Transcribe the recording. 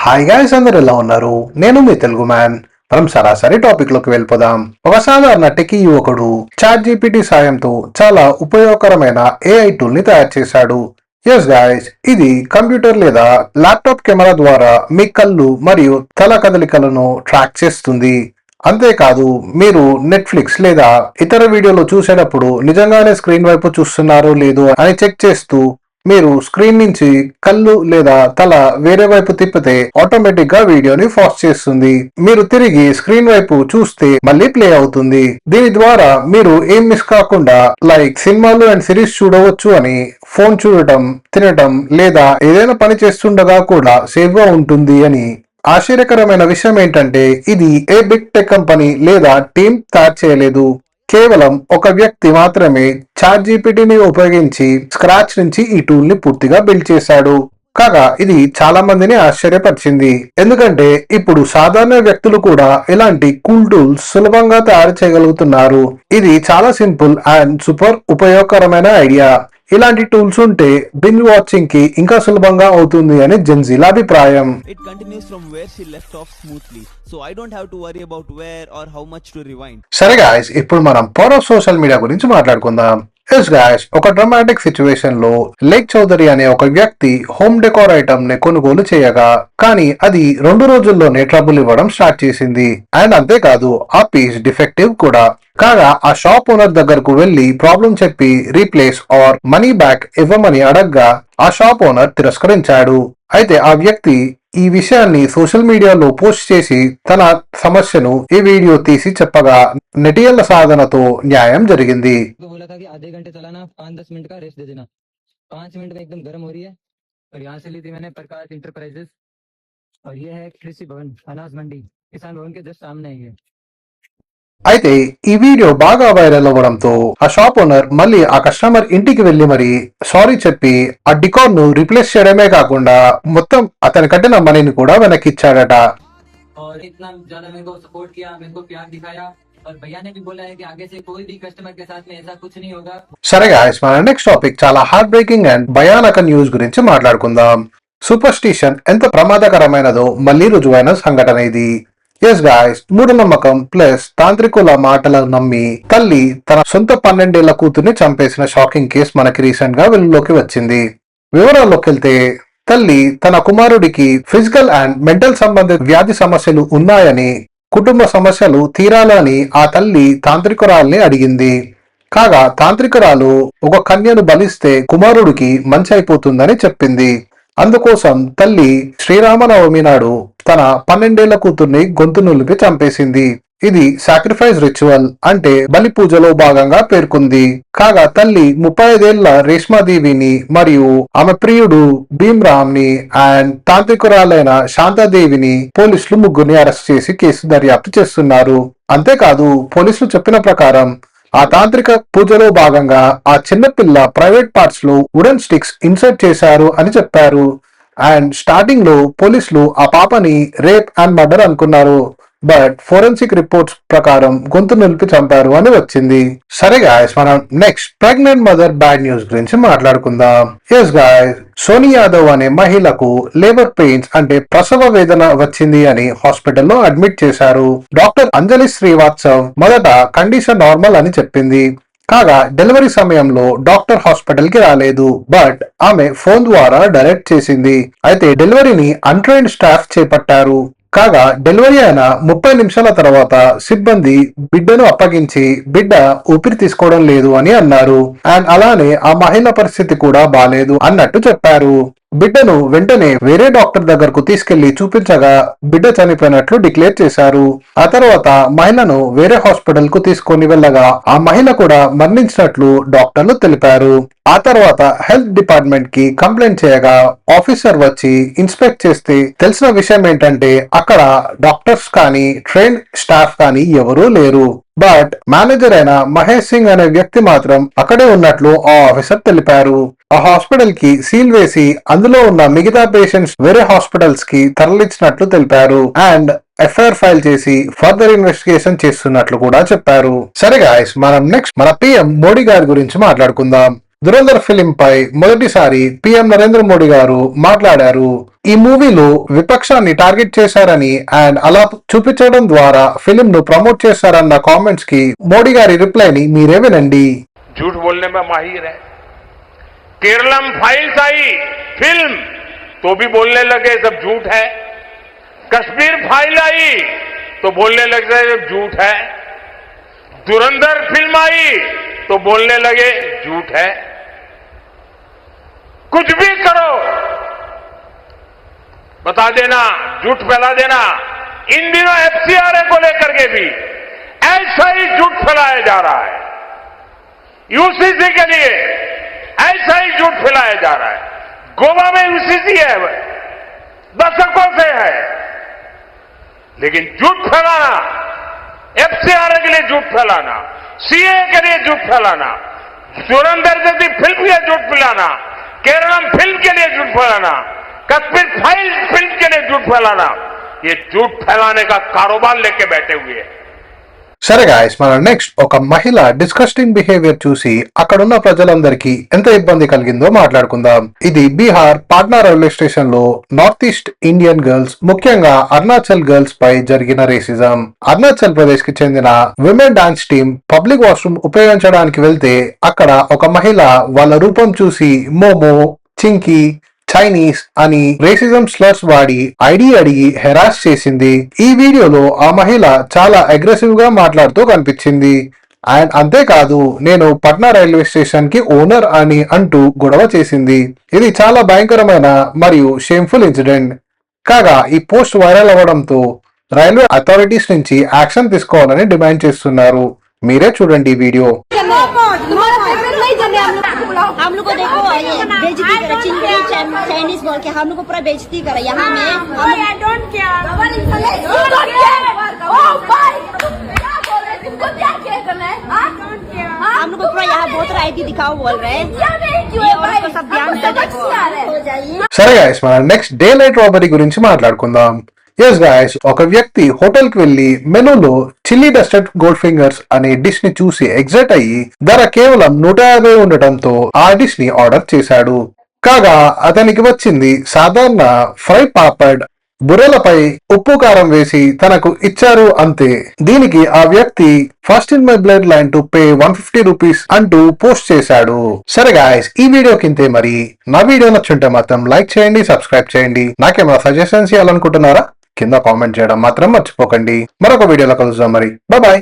Hi guys, అందరు ఎలా ఉన్నారు? నేను మీ తెలుగు మ్యాన్. మనం సరాసరి టాపిక్ లోకి వెళ్ళిపోదాం. ఒక సాధారణ టెకీ యువకుడు చాట్ జీపీటీ సాయంతో చాలా ఉపయోగకరమైన ఏఐ టూల్ ని తయారు చేశాడు. ఎస్ గైస్, ఇది కంప్యూటర్ లేదా ల్యాప్టాప్ కెమెరా ద్వారా మీ కళ్ళు మరియు తల కదలికలను ట్రాక్ చేస్తుంది. అంతేకాదు, మీరు నెట్ఫ్లిక్స్ లేదా ఇతర వీడియోలు చూసేటప్పుడు నిజంగానే స్క్రీన్ వైపు చూస్తున్నారో లేదో అని చెక్ చేస్తూ మీరు స్క్రీన్ నుంచి కళ్ళు లేదా తల వేరే వైపు తిప్పితే ఆటోమేటిక్ గా వీడియోని ఫాస్ట్ చేస్తుంది. మీరు తిరిగి స్క్రీన్ వైపు చూస్తే మళ్ళీ ప్లే అవుతుంది. దీని ద్వారా మీరు ఏం మిస్ కాకుండా లైక్ సినిమాలు అండ్ సిరీస్ చూడవచ్చు అని, ఫోన్ చూడటం, తినటం లేదా ఏదైనా పని చేస్తుండగా కూడా సేఫ్ గా ఉంటుంది అని. ఆశ్చర్యకరమైన విషయం ఏంటంటే ఇది ఏ బిగ్ టెక్ కంపెనీ లేదా టీం తయారు చేయలేదు. కేవలం ఒక వ్యక్తి మాత్రమే చాట్ జీపీటీని ఉపయోగించి స్క్రాచ్ నుంచి ఈ టూల్ ని పూర్తిగా బిల్డ్ చేశాడు. కాగా ఇది చాలా మందిని ఆశ్చర్యపరిచింది. ఎందుకంటే ఇప్పుడు సాధారణ వ్యక్తులు కూడా ఇలాంటి కూల్ టూల్స్ సులభంగా తయారు చేయగలుగుతున్నారు. ఇది చాలా సింపుల్ అండ్ సూపర్ ఉపయోగకరమైన ఐడియా. ఇలాంటి టూల్స్ ఉంటే బింజ్ వాచింగ్ కి ఇంకా సులభంగా అవుతుంది అని జెన్జీల అభిప్రాయం. It continues from where she left off smoothly, so I don't have to worry about where or how much to rewind. సరే గాయస్, ఇప్పుడు మనం పవర్ ఆఫ్ సోషల్ మీడియా గురించి మాట్లాడుకుందాం. ఎస్ గాయస్, ఒక డ్రామాటిక్ సిచ్యువేషన్ లో లేక్ చౌదరి అనే ఒక వ్యక్తి హోమ్ డెకోర్ ఐటమ్ ని కొనుగోలు చేయగా, కానీ అది 2 రోజుల్లోనే ట్రబుల్ ఇవ్వడం స్టార్ట్ చేసింది. అండ్ అంతేకాదు, ఆ పీస్ డిఫెక్టివ్ కూడా. కాగా ఆ షాప్ ఓనర్ దగ్గరకు వెళ్లి ప్రాబ్లం చెప్పి రీప్లేస్ ఆర్ మనీ బ్యాక్ ఇవ్వమని అడగ్గా ఆ షాప్ ఓనర్ తిరస్కరించాడు. అయితే ఆ వ్యక్తి ఈ విషయాన్ని సోషల్ మీడియాలో పోస్ట్ చేసి తన సమస్యను ఈ వీడియో తీసి చెప్పగా నెటియన్ల సాధనతో న్యాయం జరిగింది. बोला था कि आधे घंटे चलाना, 5-10 मिनट का रेस्ट दे देना। 5 मिनट में एकदम गर्म हो रही है। और यहाँ से ली थी मैंने प्रकाश इंटरप्राइजेस, और ये है कृषि भवन अनाज मंडी, किसान भवन के जस्ट सामने ही है। అయితే ఈ వీడియో బాగా వైరల్ అవ్వడంతో ఆ షాప్ ఓనర్ మళ్ళీ ఆ కస్టమర్ ఇంటికి వెళ్లి మరి సారీ చెప్పి ఆ డికార్ ను రీప్లేస్ చేయడమే కాకుండా మొత్తం అతని కట్టిన మనీని కూడా వెనక్కి ఇచ్చాడట. और इतना ज्यादा मेरे को सपोर्ट किया, मेरे को प्यार दिखाया, और भैया ने भी बोला है कि आगे से कोई भी कस्टमर के साथ में ऐसा कुछ नहीं होगा। సరే గాయస్, మన నెక్స్ట్ టాపిక్ చాలా హార్ట్ బ్రేకింగ్ అండ్ భయానక న్యూస్ గురించి మాట్లాడుకుందాం. సూపర్ స్టిషన్ ఎంత ప్రమాదకరమైనదో మళ్ళీ రుజువైన సంఘటన ఇది. ఎస్ గాయస్, మూఢనమ్మకం ప్లస్ తాంత్రికుల మాటలను నమ్మి తల్లి తన సొంత 12 ఏళ్ల కూతుర్ని చంపేసిన షాకింగ్ కేసు మనకి రీసెంట్ గా వెలుగులోకి వచ్చింది. వివరాల్లోకి వెళ్తే, తల్లి తన కుమారుడికి ఫిజికల్ అండ్ మెంటల్ సంబంధిత వ్యాధి సమస్యలు ఉన్నాయని, కుటుంబ సమస్యలు తీరాలని ఆ తల్లి తాంత్రికురాల్ని అడిగింది. కాగా తాంత్రికురాలు ఒక కన్యను బలిస్తే కుమారుడికి మంచి అయిపోతుందని చెప్పింది. అందుకోసం తల్లి శ్రీరామనవమి నాడు తన 12 ఏళ్ల కూతుర్ని గొంతు నులిపి చంపేసింది. ఇది సాక్రిఫైస్ రిచువల్ అంటే బలి పూజలో భాగంగా పేర్కొంది. కాగా తల్లి 35 ఏళ్ల రేష్మాదేవిని మరియు ఆమె ప్రియుడు భీమ్రామ్ ని అండ్ తాంత్రికురాలైన శాంతాదేవిని పోలీసులు ముగ్గురిని అరెస్ట్ చేసి కేసు దర్యాప్తు చేస్తున్నారు. అంతేకాదు, పోలీసులు చెప్పిన ప్రకారం ఆ తాంత్రిక పూజలో భాగంగా ఆ చిన్నపిల్ల ప్రైవేట్ పార్ట్స్ లో వుడెన్ స్టిక్స్ ఇన్సర్ట్ చేశారు అని చెప్పారు. అండ్ స్టార్టింగ్ లో పోలీసులు ఆ పాపని రేప్ అండ్ మర్డర్ అనుకున్నారు. బట్ ఫోరెన్సిక్ రిపోర్ట్స్ ప్రకారం గొంతు నిలిపి చంపారు అని వచ్చింది. సరే గాయస్, మనం next pregnant mother bad news గురించి మాట్లాడుకుందాం. ఎస్ గాయస్, సోనీ యాదవ్ అనే మహిళకు లేబర్ పెయిన్స్ అంటే ప్రసవ వేదన వచ్చింది అని హాస్పిటల్లో అడ్మిట్ చేశారు. డాక్టర్ అంజలి శ్రీవాత్సవ్ మొదట కండిషన్ నార్మల్ అని చెప్పింది. కాగా డెలివరీ సమయంలో డాక్టర్ హాస్పిటల్ కి రాలేదు, బట్ ఆమె ఫోన్ ద్వారా డైరెక్ట్ చేసింది. అయితే డెలివరీని అన్ట్రైన్డ్ స్టాఫ్ చేపట్టారు. కాగా డెలివరీ అయిన 30 నిమిషాల తర్వాత సిబ్బంది బిడ్డను అప్పగించి బిడ్డ ఊపిరి తీసుకోవడం లేదు అని అన్నారు. అండ్ అలానే ఆ మహిళ పరిస్థితి కూడా బాలేదు అన్నట్టు చెప్పారు. బిడ్డను వెంటనే వేరే డాక్టర్ దగ్గరకు తీసుకెళ్లి చూపించగా బిడ్డ చనిపోయినట్లు డిక్లేర్ చేశారు. ఆ తర్వాత మహిళను వేరే హాస్పిటల్ కు తీసుకొని వెళ్ళగా ఆ మహిళ కూడా మరణించినట్లు డాక్టర్లు తెలిపారు. ఆ తర్వాత హెల్త్ డిపార్ట్మెంట్ కి కంప్లైంట్ చేయగా ఆఫీసర్ వచ్చి ఇన్స్పెక్ట్ చేస్తే తెలిసిన విషయం ఏంటంటే అక్కడ డాక్టర్స్ కానీ ట్రైన్ స్టాఫ్ కానీ ఎవరూ లేరు. బట్ మేనేజర్ అయిన మహేష్ సింగ్ అనే వ్యక్తి మాత్రం అక్కడే ఉన్నట్లు ఆ ఆఫీసర్ తెలిపారు. ఆ హాస్పిటల్ కి సీల్ వేసి అందులో ఉన్న మిగతా పేషెంట్స్ వేరే హాస్పిటల్స్ కి తరలించినట్లు తెలిపారు. అండ్ ఎఫ్ఐఆర్ ఫైల్ చేసి ఫర్దర్ ఇన్వెస్టిగేషన్ చేస్తున్నట్లు కూడా చెప్పారు. సరే గాయస్, మనం నెక్స్ట్ మన పిఎం మోడీ గారి గురించి మాట్లాడుకుందాం. దురంధర్ ఫిలిం పై మొదటిసారి పిఎం నరేంద్ర మోడీ గారు మాట్లాడారు. ఈ మూవీలో విపక్షాన్ని టార్గెట్ చేశారని అండ్ అలా చూపించడం ద్వారా ఫిలిం ను ప్రమోట్ చేశారన్న కామెంట్స్ కి మోడీ గారి రిప్లైని మీరే వినండి. झूठ बोलने में माहिर है. केरलम फाइल्स आई फिल्म तो भी बोलने लगे सब झूठ है. कश्मीर फाइल आई तो बोलने लगे सब झूठ है. धुरंधर फिल्म आई तो बोलने लगे झूठ है. कुछ भी करो बता देना, झूठ फैला देना. इन दिनों एफसीआरए को लेकर के भी ऐसा ही झूठ फैलाया जा रहा है. यूसीसी के लिए ऐसा ही झूठ फैलाया जा रहा है. गोवा में यूसीसी है, दशकों से है, लेकिन झूठ फैलाना, एफसीआरए के लिए झूठ फैलाना, सीए के लिए झूठ फैलाना, धुरंधर जैसी फिल्म के लिए झूठ फैलाना, केरलम फिल्म के लिए झूठ फैलाना, कश्मीर फाइल फिल्म के लिए झूठ फैलाना, ये झूठ फैलाने का कारोबार लेके बैठे हुए हैं. సరే గాయస్, మన నెక్స్ట్ ఒక మహిళ డిస్కస్టింగ్ బిహేవియర్ చూసి అక్కడున్న ప్రజలందరికీ ఎంత ఇబ్బంది కలిగిందో మాట్లాడుకుందాం. ఇది బీహార్ పాట్నా రైల్వే స్టేషన్ లో నార్త్ ఈస్ట్ ఇండియన్ గర్ల్స్, ముఖ్యంగా అరుణాచల్ గర్ల్స్ పై జరిగిన రేసిజం. అరుణాచల్ ప్రదేశ్ కి చెందిన women dance team public washroom ఉపయోగించడానికి వెళ్తే అక్కడ ఒక మహిళ వాళ్ళ రూపం చూసి మోమో, చింకీ, చైనీస్ అని రేసిజం స్లర్స్ వాడి ఐడి అడిగి హెరాస్ చేసింది. ఈ వీడియోలో ఆ మహిళ చాలా అగ్రెసివ్ గా మాట్లాడుతూ కనిపించింది. అండ్ అంతేకాదు, నేను పట్నా రైల్వే స్టేషన్ కి ఓనర్ అని అంటూ గొడవ చేసింది. ఇది చాలా భయంకరమైన మరియు షేమ్ఫుల్ ఇన్సిడెంట్. కాగా ఈ పోస్ట్ వైరల్ అవ్వడంతో రైల్వే అథారిటీస్ నుంచి యాక్షన్ తీసుకోవాలని డిమాండ్ చేస్తున్నారు. మీరే చూడండి ఈ వీడియో. हम लोग को देखो ये बेइज्जती करे, चिंकी चाइनीज बोल के हम लोग को पूरा बेइज्जती करे यहाँ में. I don't care. तुमको क्या करना है? हम लोग को पूरा यहाँ वोटर आईडी दिखाओ बोल रहे हैं. ये औरत को सब ध्यान से देखो. हो जाइए. సరే గాయస్, మన నెక్స్ట్ డే లైట్ రాబరీ గురించి మాట్లాడుకుందాం. ఎస్ గాయస్, ఒక వ్యక్తి హోటల్ కి వెళ్లి మెనూలో చిల్లీ డస్టెడ్ గోల్డ్ ఫింగర్స్ అనే డిష్ ని చూసి ఎగ్జైట్ అయ్యి ధర కేవలం 150 ఉండటంతో ఆ డిష్ ని ఆర్డర్ చేశాడు. కాగా అతనికి వచ్చింది సాధారణ ఫ్రై పాపడ్, బుర్రెలపై ఉప్పు కారం వేసి తనకు ఇచ్చారు అంతే. దీనికి ఆ వ్యక్తి first in my blood line to pay 150 rupees అంటూ పోస్ట్ చేశాడు. సరే గాయస్, ఈ వీడియో కింతే మరి నా వీడియో నచ్చుంటే మాత్రం లైక్ చేయండి, సబ్స్క్రైబ్ చేయండి. నాకేమైనా సజెషన్స్ ఇవ్వాలనుకుంటున్నారా? కింద కామెంట్ చేయడం మాత్రం మర్చిపోకండి. మరొక వీడియోలో కలుద్దాం మరి. బాయ్.